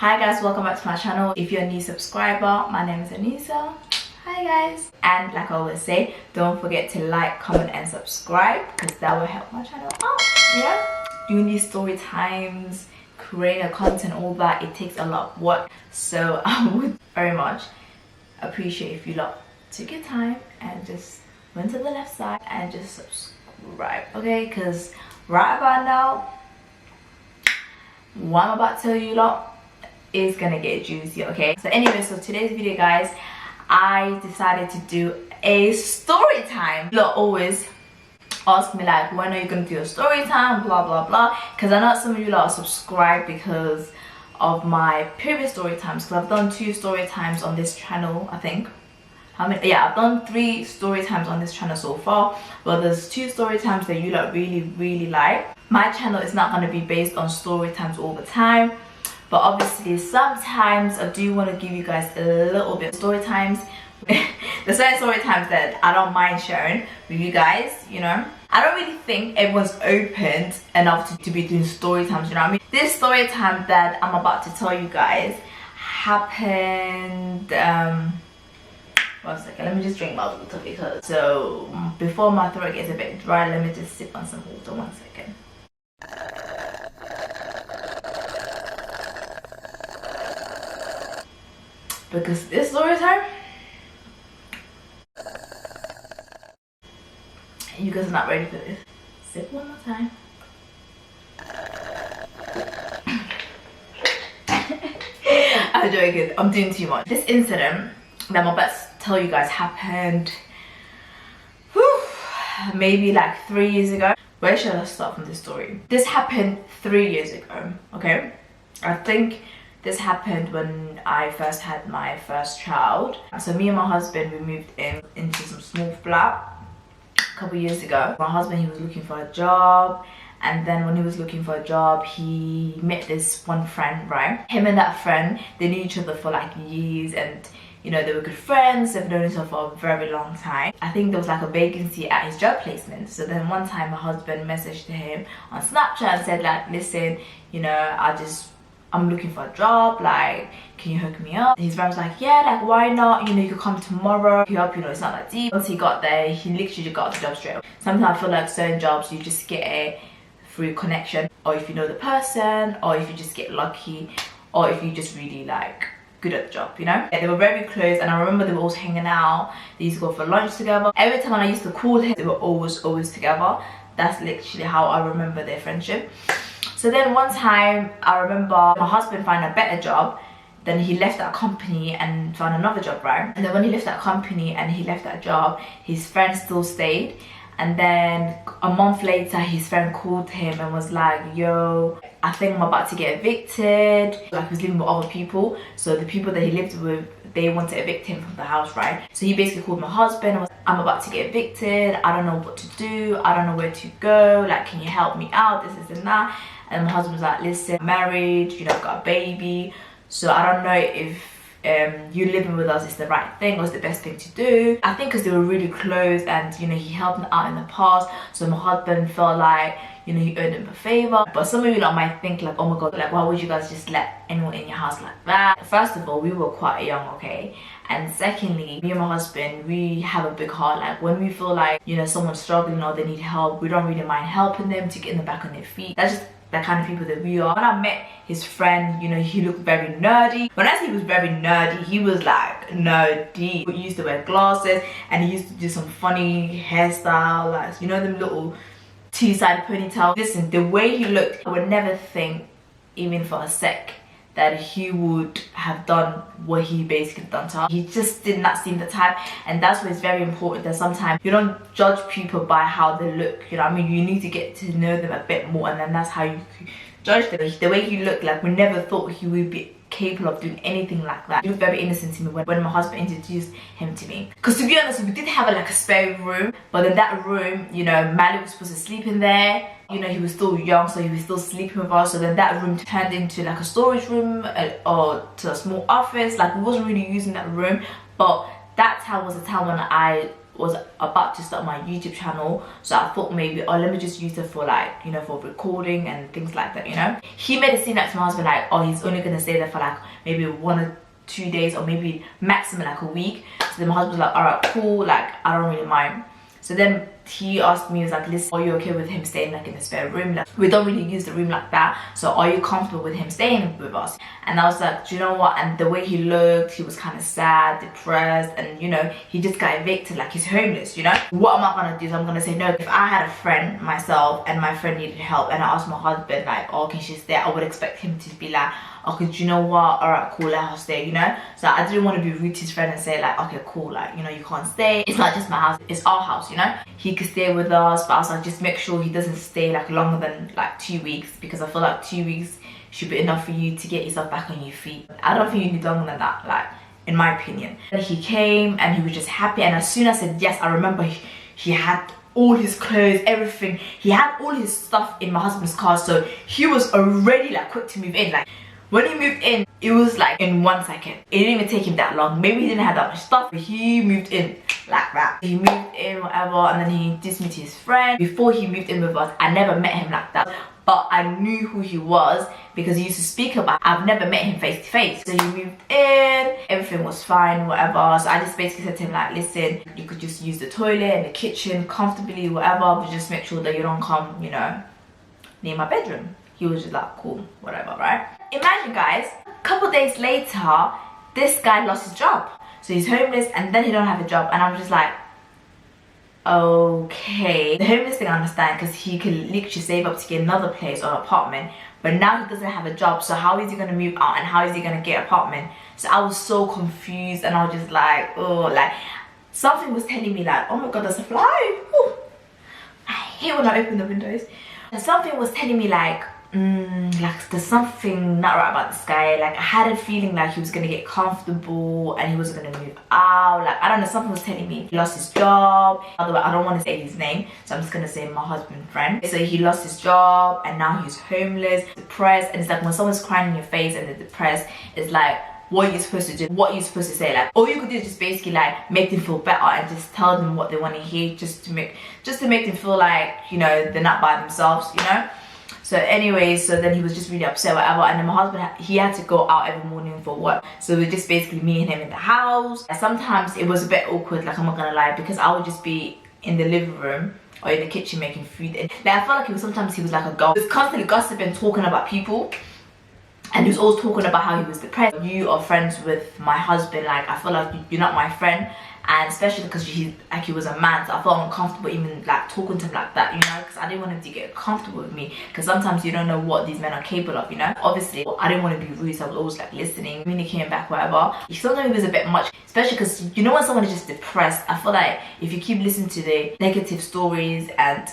Hi guys, welcome back to my channel. If you're a new subscriber, my name is Anissa. Hi guys. And like I always say, don't forget to like, comment and subscribe because that will help my channel out. Yeah, doing these story times, creating a content, all that, it takes a lot of work. So I would very much appreciate if you lot took your time and just went to the left side and just subscribe, okay? Because right about now, what I'm about to tell you lot is gonna get juicy, okay? So anyway, so today's video, guys, I decided to do a story time. You lot always ask me like, when are you gonna do a story time, blah blah blah, because I know some of you lot are subscribed because of my previous story times, because I've done 2 story times on this channel, I think. Yeah, I've done 3 story times on this channel so far, but there's 2 story times that you lot really like. My channel is not going to be based on story times all the time, but obviously sometimes I do want to give you guys a little bit of story times. There's certain story times that I don't mind sharing with you guys, you know. I don't really think everyone's open enough to be doing story times, you know what I mean? This story time that I'm about to tell you guys happened 1 second, let me just drink my water, because so before my throat gets a bit dry, let me just sip on some water. 1 second. Because this story time, you guys are not ready for this. Sip one more time. I'm joking, I'm doing too much. This incident that I'm about to tell you guys happened maybe like 3 years ago. Where should I start from this story? This happened 3 years ago, okay? I think this happened when I first had my first child. So me and my husband, we moved into some small flat a couple years ago. My husband, he was looking for a job, and then when he was looking for a job, he met this one friend, right? Him and that friend, they knew each other for like years, and you know, they were good friends. They've known each other for a very long time. I think there was like a vacancy at his job placement. So then one time my husband messaged him on Snapchat and said like, listen, you know, I'm looking for a job, like, can you hook me up? And his friend was like, yeah, like, why not? You know, you could come tomorrow, you help, you know, it's not that deep. Once he got there, he literally just got the job straight away. Sometimes I feel like certain jobs, you just get it through connection, or if you know the person, or if you just get lucky, or if you just really like good at the job, you know. Yeah, they were very close, and I remember they were always hanging out. They used to go for lunch together. Every time I used to call him, they were always together. That's literally how I remember their friendship. So then one time I remember my husband found a better job. Then he left that company and found another job, right? And then when he left that company and he left that job, his friend still stayed. And then a month later, his friend called him and was like, yo, I think I'm about to get evicted. Like, he was living with other people. So the people that he lived with, they want to evict him from the house, right? So he basically called my husband and was like, I'm about to get evicted. I don't know what to do. I don't know where to go. Like, can you help me out? This and that. And my husband was like, listen, I'm married, you know, I've got a baby. So I don't know if you living with us is the right thing or is the best thing to do. I think because they were really close and, you know, he helped me out in the past. So my husband felt like, you know, he owed him a favor. But some of you like might think like, oh my god, like, why would you guys just let anyone in your house like that? First of all, we were quite young, okay? And secondly, me and my husband, we have a big heart. Like, when we feel like, you know, someone's struggling or they need help, we don't really mind helping them to get them back on their feet. That's just the kind of people that we are. When I met his friend, you know, he looked very nerdy. When I say he was very nerdy, he was like nerdy. He used to wear glasses and he used to do some funny hairstyle, like, you know, them little 2-side ponytail. Listen, the way he looked, I would never think even for a sec that he would have done what he basically done to her. He just did not seem the type, and that's why it's very important that sometimes you don't judge people by how they look, you know what I mean? You need to get to know them a bit more, and then that's how you judge them. The way he looked, like, we never thought he would be capable of doing anything like that. He looked very innocent to me when my husband introduced him to me. Because to be honest, we did have like a spare room, but in that room, you know, Mally was supposed to sleep in there. You know, he was still young, so he was still sleeping with us. So then that room turned into like a storage room or to a small office. Like, we wasn't really using that room, but that time was the time when I was about to start my YouTube channel, so I thought maybe, oh, let me just use it for like, you know, for recording and things like that, you know. He made it seem like to my husband like, oh, he's only gonna stay there for like maybe 1 or 2 days, or maybe maximum like a week. So then my husband was like, all right, cool, like I don't really mind. So then he asked me, he was like, listen, are you okay with him staying like in the spare room? Like, we don't really use the room like that, so are you comfortable with him staying with us? And I was like, do you know what? And the way he looked, he was kind of sad, depressed, and you know, he just got evicted, like he's homeless, you know. What am I gonna do? So I'm gonna say no. If I had a friend myself and my friend needed help and I asked my husband like, oh, can she stay? I would expect him to be like, okay, do you know what, all right, cool, let her stay, you know. So I didn't want to be rude to his friend and say like, okay, cool, like, you know, you can't stay, it's not just my house, it's our house, you know. He could stay with us, but I was like, just make sure he doesn't stay like longer than like 2 weeks, because I feel like 2 weeks should be enough for you to get yourself back on your feet. I don't think you need longer than that, like, in my opinion. And he came and he was just happy, and as soon as I said yes, I remember he had all his clothes, everything. He had all his stuff in my husband's car, so he was already like quick to move in. Like, when he moved in, it was like in 1 second. It didn't even take him that long. Maybe he didn't have that much stuff, but he moved in like that. He moved in, whatever, and then he introduced me to his friend. Before he moved in with us, I never met him like that, but I knew who he was because he used to speak about it. I've never met him face to face. So he moved in, everything was fine, whatever. So I just basically said to him like, listen, you could just use the toilet and the kitchen comfortably, whatever, but just make sure that you don't come, you know, near my bedroom. He was just like, cool, whatever, right? Imagine, guys, a couple days later, this guy lost his job. So he's homeless and then he don't have a job, and I'm just like, okay. The homeless thing I understand, because he can literally save up to get another place or apartment, but now he doesn't have a job, so how is he gonna move out and how is he gonna get an apartment? So I was so confused, and I was just like, oh, like something was telling me like, oh my god, there's a fly. Ooh. I hate when I open the windows. And something was telling me like, like there's something not right about this guy. Like I had a feeling like he was gonna get comfortable and he wasn't gonna move out. Like I don't know, something was telling me he lost his job. Otherwise, I don't want to say his name, so I'm just gonna say my husband friend. So he lost his job and now he's homeless, depressed, and it's like when someone's crying in your face and they're depressed, it's like, what are you supposed to do? What are you supposed to say? Like all you could do is just basically like make them feel better and just tell them what they want to hear, just to make them feel like, you know, they're not by themselves, you know. So anyways, so then he was just really upset, whatever, and then my husband, he had to go out every morning for work, so it was just basically me and him in the house. And sometimes it was a bit awkward, like I'm not gonna lie, because I would just be in the living room or in the kitchen making food, and like I felt like sometimes he was like a ghost. He was constantly gossiping, talking about people, and he was always talking about how he was depressed. You are friends with my husband, like I feel like you're not my friend. And especially because he was a man, so I felt uncomfortable even like talking to him like that, you know, because I didn't want him to get comfortable with me, because sometimes you don't know what these men are capable of, you know. Obviously I didn't want to be rude, so I was always like listening, communicating back, whatever. Sometimes it was a bit much, especially because you know when someone is just depressed, I feel like if you keep listening to the negative stories and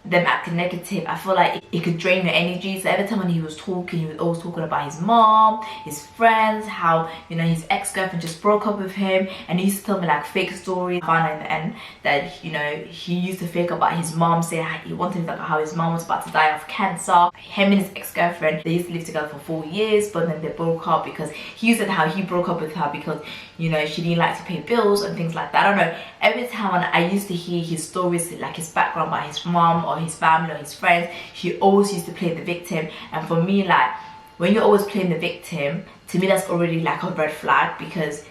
them acting negative, I feel like it could drain your energy. So every time when he was talking, he was always talking about his mom, his friends, how, you know, his ex-girlfriend just broke up with him, and he used to tell me like fake stories. I found out in the end that, you know, he used to fake about his mom, saying he wanted like how his mom was about to die of cancer. Him and his ex-girlfriend, they used to live together for 4 years, but then they broke up because he said how he broke up with her because, you know, she didn't like to pay bills and things like that. I don't know, every time when I used to hear his stories, like his background by his mom or his family or his friends, he always used to play the victim. And for me, like when you're always playing the victim, to me that's already like a red flag, because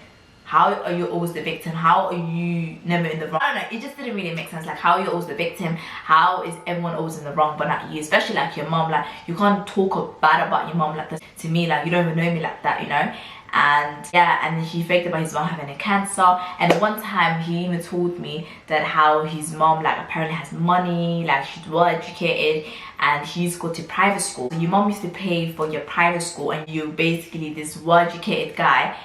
how are you always the victim? How are you never in the wrong? I don't know, it just didn't really make sense. Like how are you always the victim? How is everyone always in the wrong but not you? Especially like your mom, like you can't talk bad about your mom like this to me, like you don't even know me like that, you know. And yeah, and he faked about his mom having a cancer. And one time he even told me that how his mom like apparently has money, like she's well educated, and he's go to private school. So your mom used to pay for your private school, and you basically this well educated guy.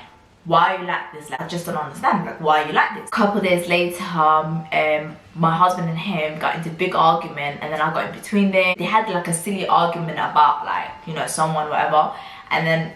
Why are you like this? Like I just don't understand, like why are you like this? A couple days later, my husband and him got into a big argument, and then I got in between them. They had like a silly argument about like, you know, someone, whatever. And then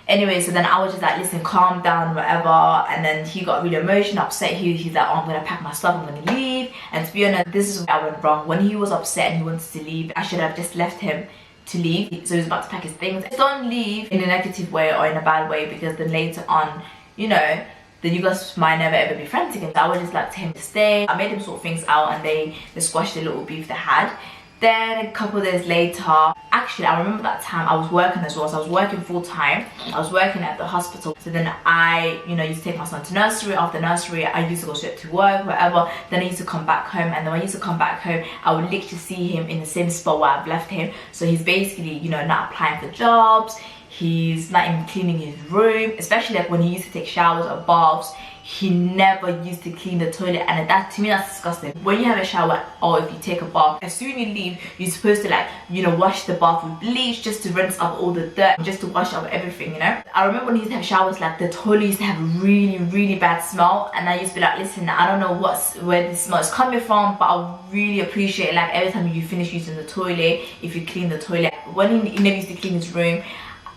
anyway, so then I was just like, listen, calm down, whatever. And then he got really emotional, upset. He's like, oh, I'm gonna pack my stuff, I'm gonna leave. And to be honest, this is where I went wrong. When he was upset and he wanted to leave, I should have just left him to leave. So he was about to pack his things. Don't leave in a negative way or in a bad way, because then later on, you know, then you guys might never ever be friends again. So I would just like him to stay. I made him sort things out, and they squashed the little beef they had. Then a couple of days later, actually I remember that time I was working as well, so I was working full-time. I was working at the hospital. So then I, you know, used to take my son to nursery. After nursery, I used to go straight to work, whatever. Then I used to come back home, and then when I used to come back home, I would literally see him in the same spot where I've left him. So he's basically, you know, not applying for jobs. He's not even cleaning his room, especially like when he used to take showers or baths. He never used to clean the toilet, and that, to me, that's disgusting. When you have a shower or if you take a bath, as soon as you leave, you're supposed to, like, you know, wash the bath with bleach just to rinse up all the dirt, just to wash up everything, you know. I remember when he used to have showers, like the toilet used to have a really bad smell, and I used to be like, listen, I don't know where this smell is coming from, but I really appreciate it, like every time you finish using the toilet, if you clean the toilet. When he never used to clean his room,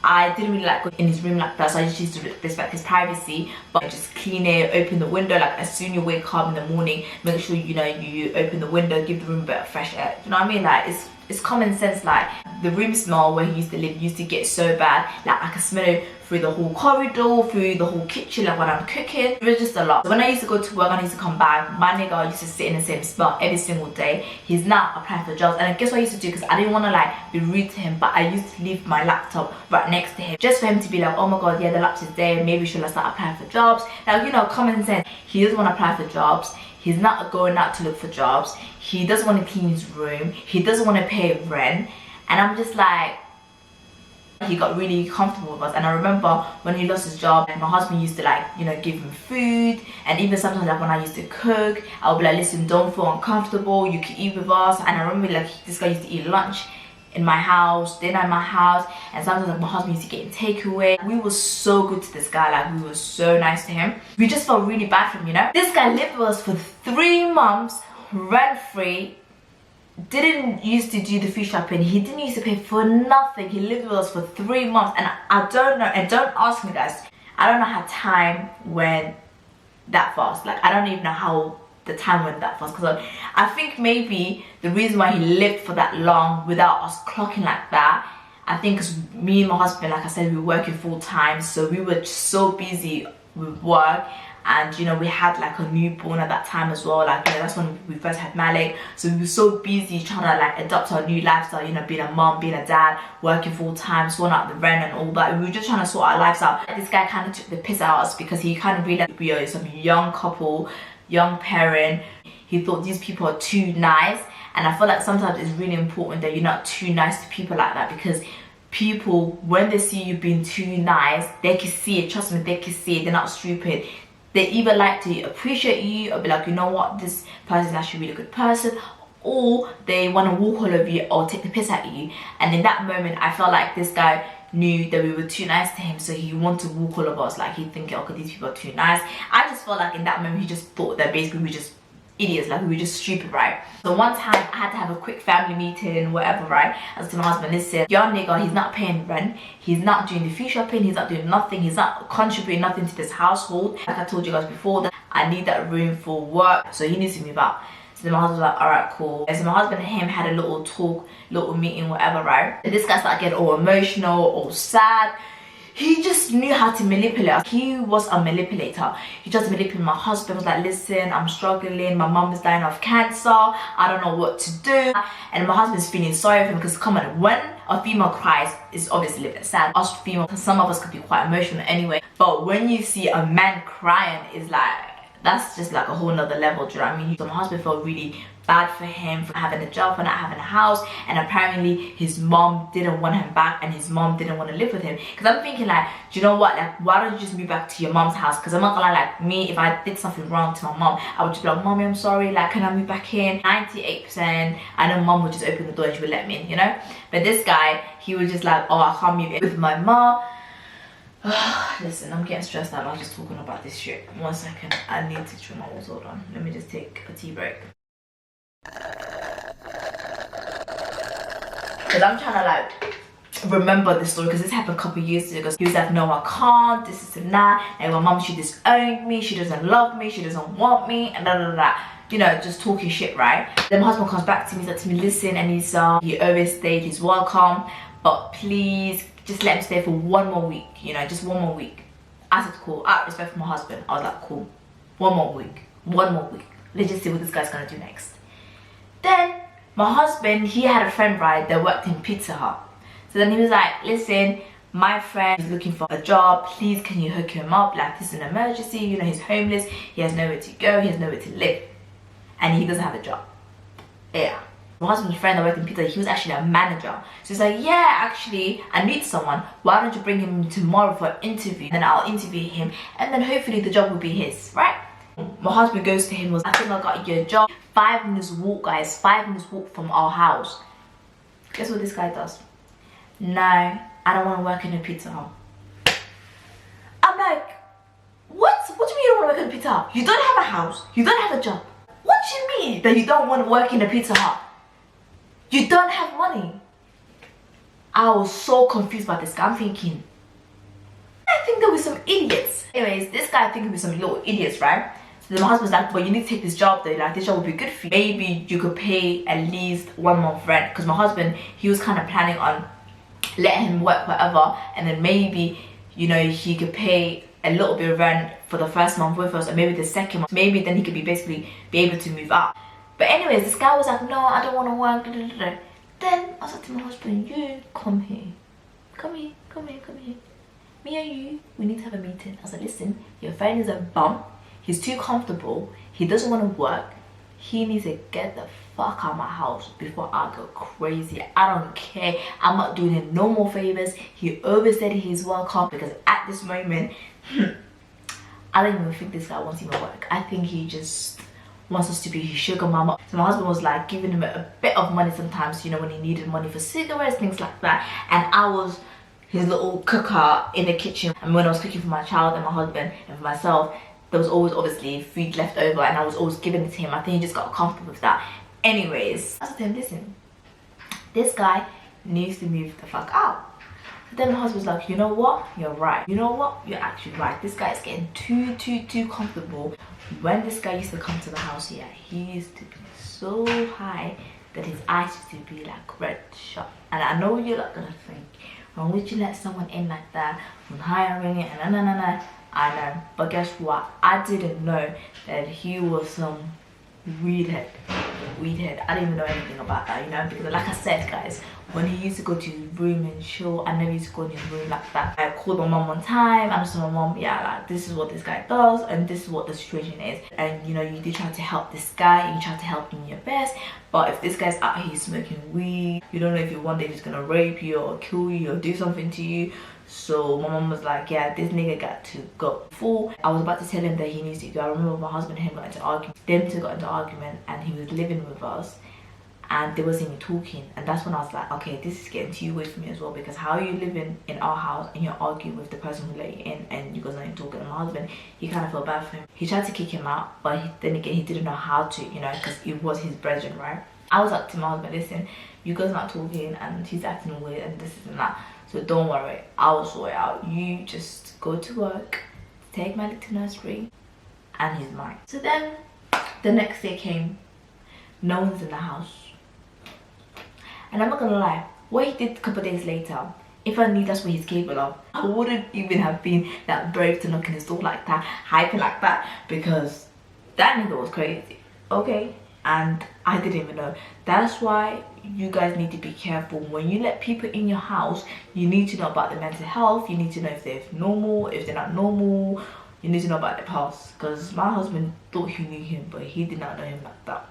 I didn't really like going in his room like that, so I just used to respect his privacy. But I just clean it, open the window, like as soon as you wake up in the morning, make sure, you know, you open the window, give the room a bit of fresh air. You know what I mean? Like it's common sense. Like the room smell where he used to live used to get so bad, like I could smell it through the whole corridor, through the whole kitchen, like when I'm cooking. It was just a lot. So when I used to go to work and I used to come back, my nigga used to sit in the same spot every single day. He's now applying for jobs, and guess what I used to do, because I didn't want to like be rude to him, but I used to leave my laptop right next to him just for him to be like, oh my god, yeah, the laptop's there, maybe should I start applying for jobs? Like, you know, common sense. He doesn't want to apply for jobs. He's not going out to look for jobs. He doesn't want to clean his room. He doesn't want to pay rent. And I'm just like, he got really comfortable with us. And I remember when he lost his job, my husband used to, like, you know, give him food. And even sometimes, like, when I used to cook, I would be like, listen, don't feel uncomfortable, you can eat with us. And I remember, like, this guy used to eat lunch in my house, dinner in my house, and sometimes, like, my husband used to get him takeaway. We were so good to this guy, like, we were so nice to him. We just felt really bad for him, you know. This guy lived with us for 3 months, rent free. Didn't used to do the food shopping. He didn't used to pay for nothing. He lived with us for 3 months, and I don't know, and don't ask me, guys, I don't know how time went that fast. Like, I don't even know how the time went that fast, because I think maybe the reason why he lived for that long without us clocking like that, I think because me and my husband, like I said, we were working full time, so we were so busy with work. And, you know, we had like a newborn at that time as well. Like, you know, that's when we first had Malik. So we were so busy trying to like adopt our new lifestyle, you know, being a mom, being a dad, working full time, sorting out the rent and all that. We were just trying to sort our lives out. This guy kind of took the piss out of us, because he kind of realized we are some young couple, young parent. He thought these people are too nice. And I feel like sometimes it's really important that you're not too nice to people like that, because people, when they see you being too nice, they can see it. Trust me, they can see it. They're not stupid. They either like to appreciate you or be like, you know what, this person is actually a really good person, or they want to walk all over you or take the piss at you. And in that moment, I felt like this guy knew that we were too nice to him, so he wanted to walk all over us. Like, he'd think, okay, these people are too nice. I just felt like in that moment, he just thought that basically we were just idiots, like we were just stupid, right? So one time I had to have a quick family meeting, whatever, right? I said to my husband, listen, your nigga, he's not paying rent, he's not doing the food shopping, he's not doing nothing, he's not contributing nothing to this household. Like I told you guys before, that I need that room for work, so he needs to move out. So then my husband was like, alright, cool. And so my husband and him had a little talk, little meeting, whatever, right? And this guy started getting all emotional, all sad. He just knew how to manipulate us. He was a manipulator. He just manipulated my husband. Was like, listen, I'm struggling. My mom is dying of cancer. I don't know what to do. And my husband's feeling sorry for him, because come on, when a female cries, it's obviously a bit sad. Us female, some of us could be quite emotional anyway. But when you see a man crying, it's like, that's just like a whole nother level, do you know what I mean? So my husband felt really bad for him for having a job, for not having a house, and apparently his mom didn't want him back, and his mom didn't want to live with him. Because I'm thinking, like, do you know what, like, why don't you just move back to your mom's house? Because I'm not gonna lie, like, me, if I did something wrong to my mom, I would just be like, mommy, I'm sorry, like, can I move back in? 98% I know mom would just open the door and she would let me in, you know? But this guy, he was just like, oh, I can't move in with my mom. Listen, I'm getting stressed out. I was just talking about this shit. 1 second, I need to trim my walls. Hold on, let me just take a tea break. Because I'm trying to like remember this story, because this happened a couple of years ago. He was like, no, I can't, this is and that, and my mom, she disowned me, she doesn't love me, she doesn't want me, and da. You know, just talking shit, right? Then my husband comes back to me, he's like to me, listen, and he always stayed, he's welcome, but please just let him stay for 1 more week, you know, just 1 more week. I said cool, out of respect for my husband. I was like cool, one more week, let's just see what this guy's gonna do next. Then my husband, he had a friend, right, that worked in Pizza Hut. So then he was like, listen, my friend is looking for a job, please can you hook him up, like this is an emergency, you know, he's homeless, he has nowhere to go, he has nowhere to live, and he doesn't have a job. Yeah. My husband's friend that worked in Pizza, he was actually a manager. So he's like, yeah, actually, I need someone. Why don't you bring him tomorrow for an interview? Then I'll interview him, and then hopefully the job will be his, right? My husband goes to him, was, I think I got you a job. 5 minutes walk, guys, 5 minutes walk from our house. Guess what this guy does? No, I don't want to work in a Pizza Hut. I'm like, what? What do you mean you don't want to work in a Pizza Hut? You don't have a house, you don't have a job. What do you mean that you don't want to work in a Pizza Hut? You don't have money. I was so confused by this guy. I'm thinking, I think there were some idiots. Anyways, this guy thinking we some little idiots, right? So then my husband's like, but you need to take this job though, like this job would be good for you. Maybe you could pay at least 1 month rent. Because my husband, he was kind of planning on letting him work whatever, and then maybe, you know, he could pay a little bit of rent for the first month with us, and maybe the second month, maybe then he could be able to move out. But anyways, this guy was like, no, I don't want to work. Then I said to my husband, you come here. Come here. Me and you, we need to have a meeting. I said, listen, your friend is a bum. He's too comfortable. He doesn't want to work. He needs to get the fuck out of my house before I go crazy. I don't care. I'm not doing him no more favors. He always said he's welcome, because at this moment, I don't even think this guy wants him to work. I think he just wants us to be his sugar mama. So my husband was like giving him a bit of money sometimes, you know, when he needed money for cigarettes, things like that. And I was his little cooker in the kitchen. And when I was cooking for my child and my husband and for myself, there was always obviously food left over, and I was always giving it to him. I think he just got comfortable with that. Anyways, I said to him, listen, this guy needs to move the fuck out. Then my husband's like, you know what? You're right. You know what? You're actually right. This guy is getting too comfortable. When this guy used to come to the house here, he used to be so high that his eyes used to be like red shot. And I know you're not gonna think, why would you let someone in like that when hiring it? And no. I know. But guess what? I didn't know that he was some weedhead. I didn't even know anything about that, you know, because like I said, guys, when he used to go to his room and chill, I never used to go in his room like that. I called my mom one time and I told my mom, yeah, like this is what this guy does and this is what the situation is. And you know, you did try to help this guy, you try to help him your best, but if this guy's out here smoking weed, you don't know if one day he's gonna rape you or kill you or do something to you. So my mom was like, yeah, this nigga got to go. Before I was about to tell him that he needs to go, I remember my husband and him got into argument. Them two got into argument, and he was living with us, and they wasn't even talking. And that's when I was like, okay, this is getting too weird for me as well, because how are you living in our house and you're arguing with the person who let you in and you guys aren't talking? And my husband, he kind of felt bad for him. He tried to kick him out, but then again, he didn't know how to, you know, because it was his brethren, right? I was up to my husband, listen, you guys not talking and he's acting weird and this and that. So don't worry, I'll sort it out. You just go to work, take my little nursery, and he's mine. So then the next day came, no one's in the house. And I'm not gonna lie, what he did a couple of days later, if I knew that's what he's capable of, I wouldn't even have been that brave to knock on his door like that, hyping like that, because that nigga was crazy, okay? And I didn't even know. That's why you guys need to be careful. When you let people in your house, you need to know about their mental health. You need to know if they're normal, if they're not normal. You need to know about their past. Because my husband thought he knew him, but he did not know him like that.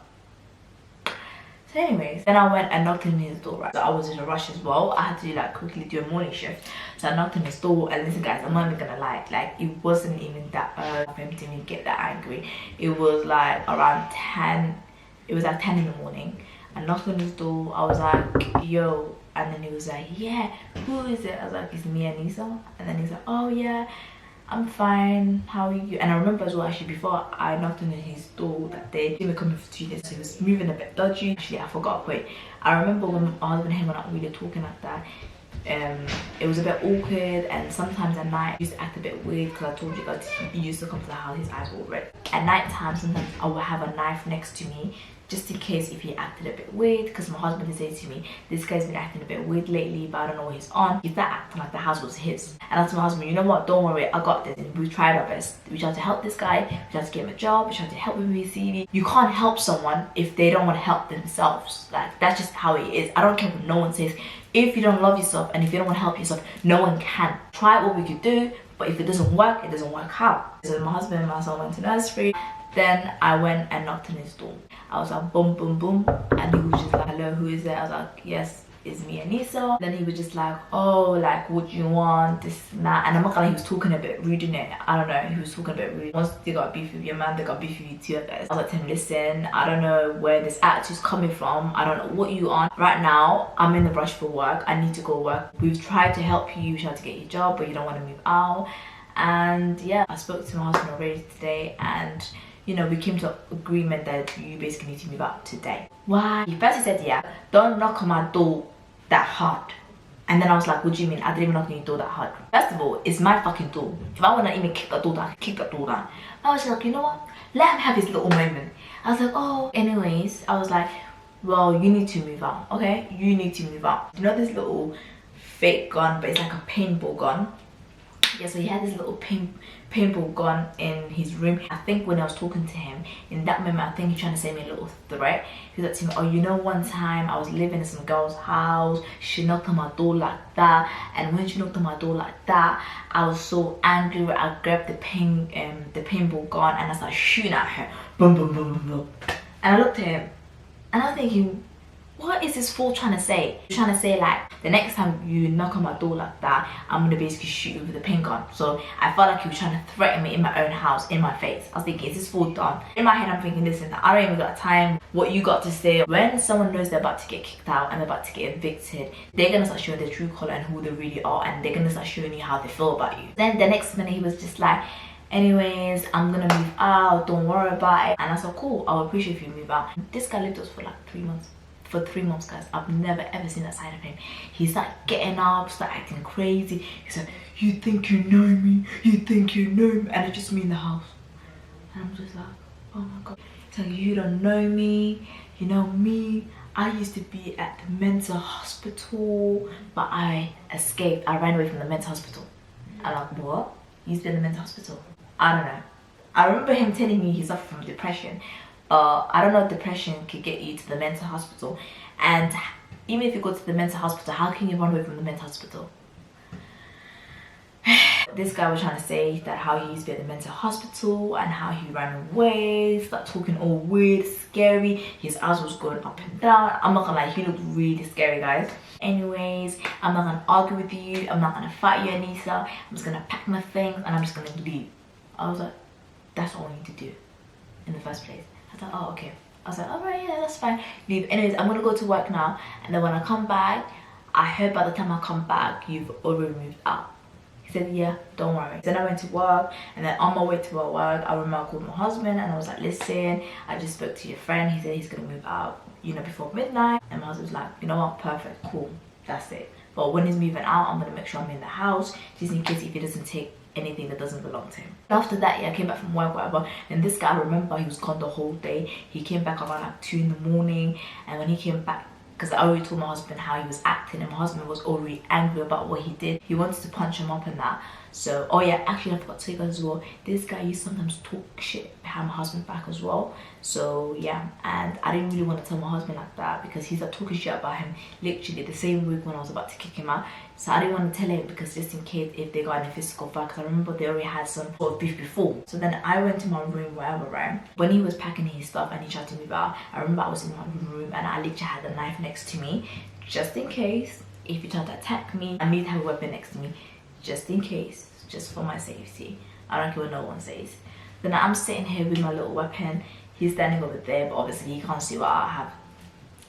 So anyways, then I went and knocked on his door, right? So I was in a rush as well. I had to like quickly do a morning shift. So I knocked on his door, and listen guys, I'm not even gonna lie, like it wasn't even that early for him to even get that angry. It was like around 10. It was like 10 in the morning. I knocked on his door. I was like, yo. And then he was like, yeah, who is it? I was like, it's me and Nisa. And then he's like, oh yeah, I'm fine. How are you? And I remember as well, actually, before I knocked on his door that day, he was coming for 2 days. So he was moving a bit dodgy. Actually, I forgot. Wait, I remember when my husband and him were not really talking like that. It was a bit awkward, and sometimes at night he used to act a bit weird, because I told you guys he used to come to the house, his eyes were red. At night time, sometimes I would have a knife next to me just in case if he acted a bit weird, because my husband is saying to me, this guy's been acting a bit weird lately, but I don't know what he's on. If that acting like the house was his. And I told my husband, you know what, don't worry, I got this. And we tried our best. We tried to help this guy, we tried to give him a job, we tried to help him with his CV. You can't help someone if they don't want to help themselves. Like, that's just how it is. I don't care what no one says. If you don't love yourself and if you don't want to help yourself, no one can. Try what we could do, but if it doesn't work, it doesn't work out. So my husband and my son went to nursery. Then I went and knocked on his door. I was like, boom, boom, boom. And he was just like, hello, who is it? I was like, yes, it's me, Anissa. Then he was just like, oh, like, what do you want? This and that. And I'm not gonna lie, he was talking a bit rude in it. I don't know, he was talking a bit rude. Once they got beef with your man, they got beef with you too, I guess. I was like to him, listen, I don't know where this attitude's coming from. I don't know what you on. Right now, I'm in the rush for work. I need to go work. We've tried to help you. We tried to get your job, but you don't want to move out. And yeah, I spoke to my husband already today, and you know, we came to agreement that you basically need to move out today. Why? First he said, yeah, don't knock on my door that hard. And then I was like, what do you mean? I didn't even knock on your door that hard. First of all, it's my fucking door. If I want to even kick that door down, I can kick that door down. I was like, you know what? Let him have his little moment. I was like, oh, anyways, I was like, well, you need to move out, okay? You need to move out. You know this little fake gun, but it's like a paintball gun? Yeah, so he had this little paintball gun in his room. I think when I was talking to him, in that moment, I think he's trying to send me a little threat. He was like to me, oh, you know, one time I was living in some girl's house, she knocked on my door like that, and when she knocked on my door like that, I was so angry. I grabbed the paintball gun and I started shooting at her. Boom, boom, boom, boom, boom. And I looked at him and I was thinking, what is this fool trying to say? He's trying to say like, the next time you knock on my door like that, I'm gonna basically shoot you with a pin gun. So I felt like he was trying to threaten me in my own house, in my face. I was thinking, is this fool done? In my head, I'm thinking, listen, I don't even got time. What you got to say, when someone knows they're about to get kicked out and they're about to get evicted, they're gonna start showing their true color and who they really are, and they're gonna start showing you how they feel about you. Then the next minute, he was just like, anyways, I'm gonna move out, don't worry about it. And I said, cool, I'll appreciate if you move out. This guy lived with us for like 3 months. For 3 months, guys. I've never ever seen that side of him. He started getting up, started acting crazy. He said, you think you know me? You think you know me? And it's just me in the house. And I'm just like, oh my god. So you don't know me, you know me. I used to be at the mental hospital, but I escaped. I ran away from the mental hospital. I'm like, what? You used to be in the mental hospital? I don't know. I remember him telling me he suffered from depression. I don't know if depression could get you to the mental hospital, and even if you go to the mental hospital, how can you run away from the mental hospital? This guy was trying to say that how he used to be at the mental hospital and how he ran away, started talking all weird, scary. His eyes was going up and down. I'm not gonna lie, he looked really scary, guys. Anyways, I'm not gonna argue with you, I'm not gonna fight you, Anissa. I'm just gonna pack my things and I'm just gonna leave. I was like, that's all I need to do in the first place. I thought, oh, okay. I was like, all right, yeah, that's fine. Leave. Anyways, I'm gonna go to work now, and then when I come back, I heard by the time I come back, you've already moved out. He said, yeah, don't worry. Then I went to work, and then on my way to work, I remember I called my husband, and I was like, listen, I just spoke to your friend. He said he's gonna move out, you know, before midnight. And my husband was like, you know what, perfect, cool, that's it. But when he's moving out, I'm gonna make sure I'm in the house, just in case if he doesn't take anything that doesn't belong to him. After that, yeah, I came back from work, whatever, and this guy, I remember, he was gone the whole day. He came back around like 2 in the morning, and when he came back, because I already told my husband how he was acting, and my husband was already angry about what he did. He wanted to punch him up and that. So, oh yeah, actually I forgot to tell you guys as well, this guy used to sometimes talk shit behind my husband back as well. So yeah, and I didn't really want to tell my husband like that because he started talking shit about him literally the same week when I was about to kick him out. So I didn't want to tell him because just in case if they got in a physical fight, because I remember they already had some sort of beef before. So then I went to my room, wherever, right? When he was packing his stuff and he tried to move out, I remember I was in my room and I literally had a knife next to me, just in case if he tried to attack me. I need to have a weapon next to me, just in case, just for my safety. I don't care what no one says. Then I'm sitting here with my little weapon. He's standing over there, but obviously he can't see what I have.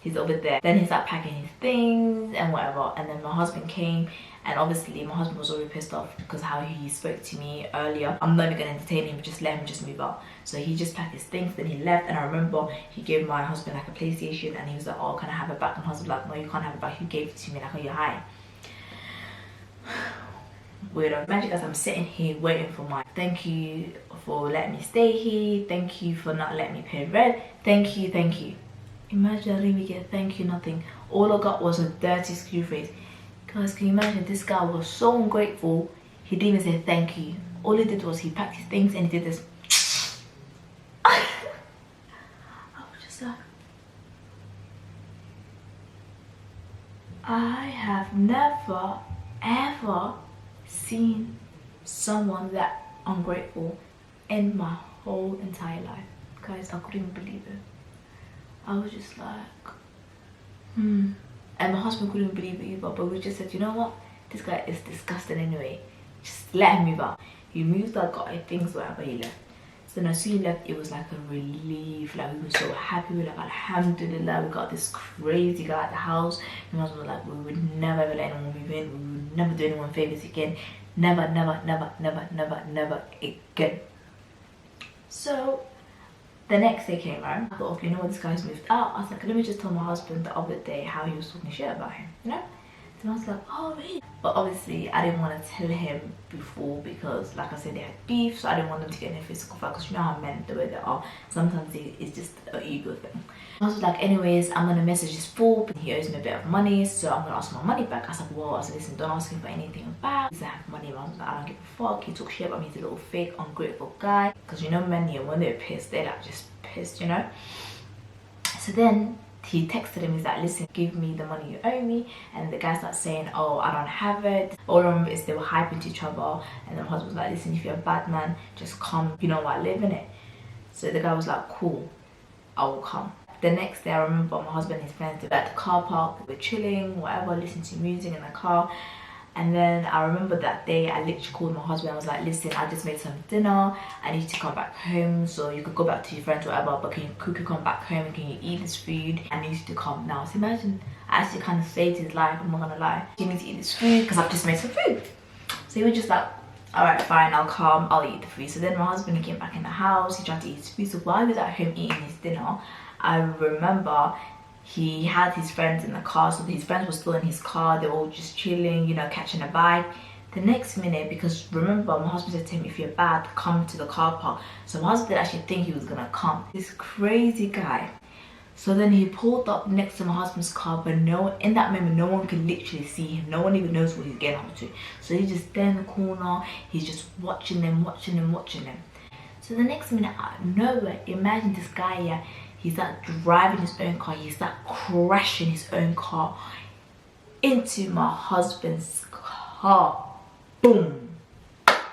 He's over there. Then he started packing his things and whatever. And then my husband came, and obviously my husband was already pissed off because how he spoke to me earlier. I'm not even gonna entertain him, just let him just move out. So he just packed his things, then he left. And I remember he gave my husband like a PlayStation, and he was like, oh, can I have it back? And my husband was like, no, you can't have it back. You gave it to me, like, oh, you're high. Weirdo. Imagine, guys, I'm sitting here waiting for my thank you for letting me stay here, thank you for not letting me pay rent, thank you, thank you. Imagine I didn't even get a thank you, nothing. All I got was a dirty screw face. Guys, can you imagine? This guy was so ungrateful. He didn't even say thank you. All he did was he packed his things and he did this. I was just like, I have never ever seen someone that ungrateful in my whole entire life. Guys, I couldn't believe it. I was just like, And my husband couldn't believe it either, but we just said, you know what? This guy is disgusting anyway. Just let him move out. He moved out, got his things, whatever, he left. So then as soon as he left, it was like a relief. Like, we were so happy. We were like, alhamdulillah, we got this crazy guy at the house. My husband was like, we would never ever let anyone move in. We would never do anyone favors again. Never, never, never, never, never, never again. So the next day came around. I thought, okay, you know what, this guy's moved out. I was like, let me just tell my husband the other day how he was talking shit about him, you know? So I was like, oh really? But obviously I didn't want to tell him before because, like I said, they had beef, so I didn't want them to get in a physical fight because you know how men, the way they are, sometimes it's just an ego thing. I was like, anyways, I'm gonna message this fool. He owes me a bit of money, so I'm gonna ask my money back. I was like, well, I said, listen, don't ask him for anything back. He said, I have money. I was like, I don't give a fuck. He talk shit about me. He's a little fake, ungrateful guy. Because you know, men here, when they're pissed, they're like just pissed, you know. So then he texted him. He's like, listen, give me the money you owe me. And the guy starts saying, oh, I don't have it. All I remember is they were hyping to each other. And then my husband was like, listen, if you're a bad man, just come. You know I live in it. So the guy was like, cool, I will come. The next day, I remember my husband and his friends were at the car park. We were chilling, whatever, listening to music in the car. And then I remember that day, I literally called my husband. I was like, listen, I just made some dinner. I need to come back home. So you could go back to your friends, whatever. But can you come back home and can you eat this food? I need you to come now. So imagine, I actually kind of saved his life. I'm not gonna lie. You need to eat this food because I've just made some food. So he was just like, all right, fine, I'll come, I'll eat the food. So then my husband, he came back in the house. He tried to eat his food. So while he was at home eating his dinner, I remember he had his friends in the car, so his friends were still in his car. They were all just chilling, you know, catching a bite. The next minute, because remember, my husband said to him, if you're bad, come to the car park. So my husband didn't actually think he was gonna come. This crazy guy. So then he pulled up next to my husband's car, but in that moment, no one could literally see him. No one even knows what he's getting up to. So he's just there in the corner. He's just watching them, watching them, watching them. So the next minute, out of nowhere, imagine this guy, yeah, he's like driving his own car. He's like crashing his own car into my husband's car. Boom.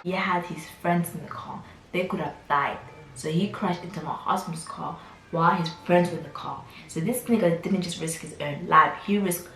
He had his friends in the car. They could have died. So he crashed into my husband's car while his friends were in the car. So this nigga didn't just risk his own life. He risked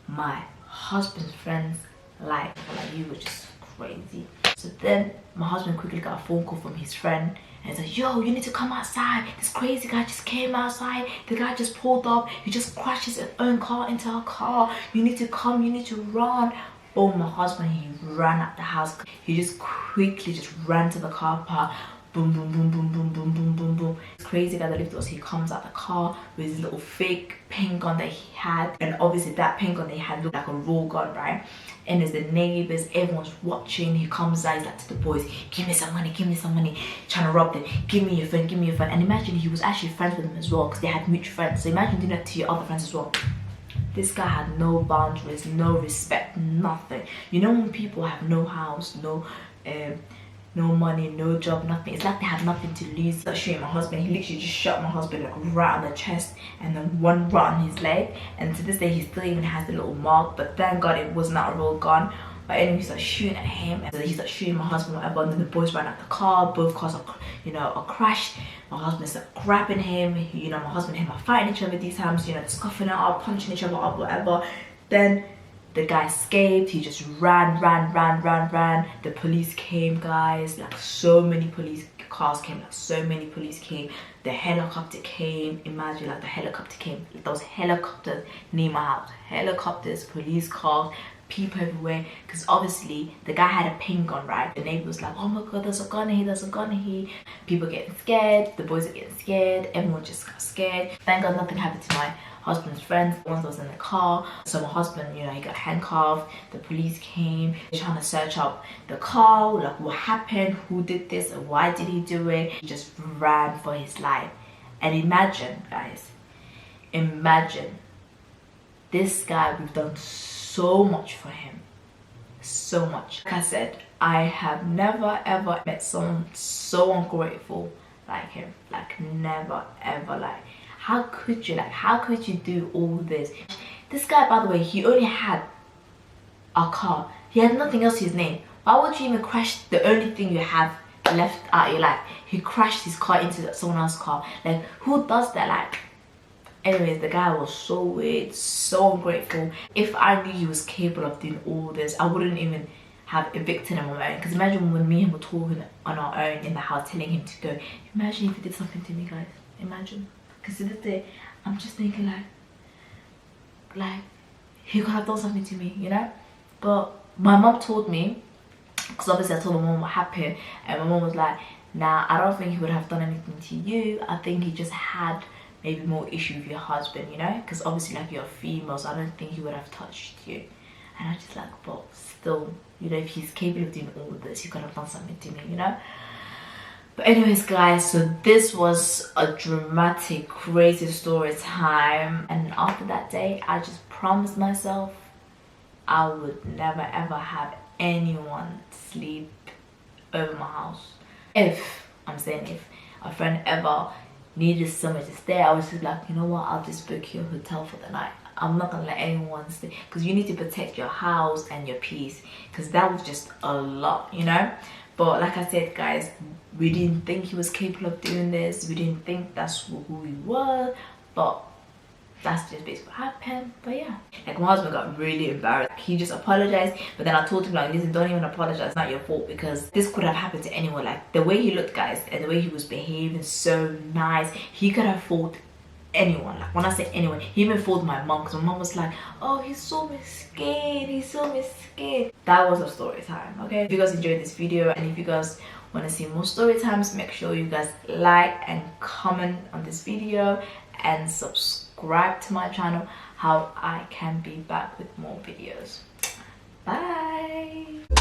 my husband's friend's life. Like, you were just crazy. So then my husband quickly got a phone call from his friend. And he's like, yo, you need to come outside. This crazy guy just came outside. The guy just pulled up. He just crashed his own car into our car. You need to come. You need to run. Oh, my husband, he ran out the house. He just quickly just ran to the car park. Boom, boom, boom, boom, boom, boom, boom, boom, boom. This crazy guy that lived with us, he comes out the car with his little fake pen gun that he had. And obviously that pen gun that he had looked like a raw gun, right? And there's the neighbors, everyone's watching. He comes out, he's like to the boys, give me some money, give me some money. Trying to rob them, give me your phone, give me your phone. And imagine he was actually friends with them as well because they had mutual friends. So imagine doing that to your other friends as well. This guy had no boundaries, no respect, nothing. You know when people have no house, no money, no job, nothing. It's like they had nothing to lose. I'll show you my husband. He literally just shot my husband like right on the chest and then one right on his leg. And to this day, he still even has the little mark. But thank God it was not a real gun. But anyway, he started shooting at him. And so he started shooting my husband, whatever. And then the boys ran out the car. Both cars are, are crashed. My husband started grabbing him. You know, my husband and him are fighting each other these times. You know, scuffing it up, punching each other up, whatever. Then the guy escaped. He just ran. The police came, guys. Like so many police cars came. Like so many police came. The helicopter came. Imagine like the helicopter came. Those helicopters near my house. Helicopters, police cars, people everywhere. Because obviously the guy had a pin gun, right? The neighbor was like, oh my god, there's a gun here, there's a gun here. People getting scared. The boys are getting scared. Everyone just got scared. Thank God nothing happened to my husband's friends, the ones that was in the car. So my husband, he got handcuffed. The police came. They're trying to search up the car, like what happened, who did this, and why did he do it. He just ran for his life. And imagine, guys, imagine, this guy, we've done so much for him, so much. Like I said, I have never ever met someone so ungrateful like him. Like, never ever. Like, how could you, like, how could you do all this? This guy, by the way, he only had a car. He had nothing else to his name. Why would you even crash the only thing you have left out of your life? He crashed his car into someone else's car. Like, who does that? Like, anyways, the guy was so weird, so ungrateful. If I knew he was capable of doing all this, I wouldn't even have evicted him on my own. Because imagine when me and him were talking on our own in the house, telling him to go. Imagine if he did something to me, guys. Imagine. Because to this day, I'm just thinking like he could have done something to me, you know. But my mom told me, because obviously I told my mom what happened, and my mom was like, nah, I don't think he would have done anything to you. I think he just had maybe more issue with your husband, you know, because obviously, like, you're female, so I don't think he would have touched you. And I just like, but still, you know, if he's capable of doing all of this, he could have done something to me, you know. But anyways, guys, so this was a dramatic, crazy story time. And after that day, I just promised myself I would never ever have anyone sleep over my house. If, I'm saying if, a friend ever needed somewhere to stay, I was just like, you know what, I'll just book you a hotel for the night. I'm not gonna let anyone stay, because you need to protect your house and your peace, because that was just a lot, you know. But like I said, guys, we didn't think he was capable of doing this. We didn't think that's who he was, but that's just basically what happened. But yeah, like, my husband got really embarrassed. He just apologized, but then I told him, like, listen, don't even apologize, it's not your fault, because this could have happened to anyone. Like, the way he looked, guys, and the way he was behaving, so nice, he could have fooled anyone. Like, when I say anyone, he even fooled my mom, because my mom was like, oh, he's so miskin, he's so miskin. That was a story time. Okay, if you guys enjoyed this video, and if you guys want to see more story times, make sure you guys like and comment on this video and subscribe to my channel, how I can be back with more videos. Bye.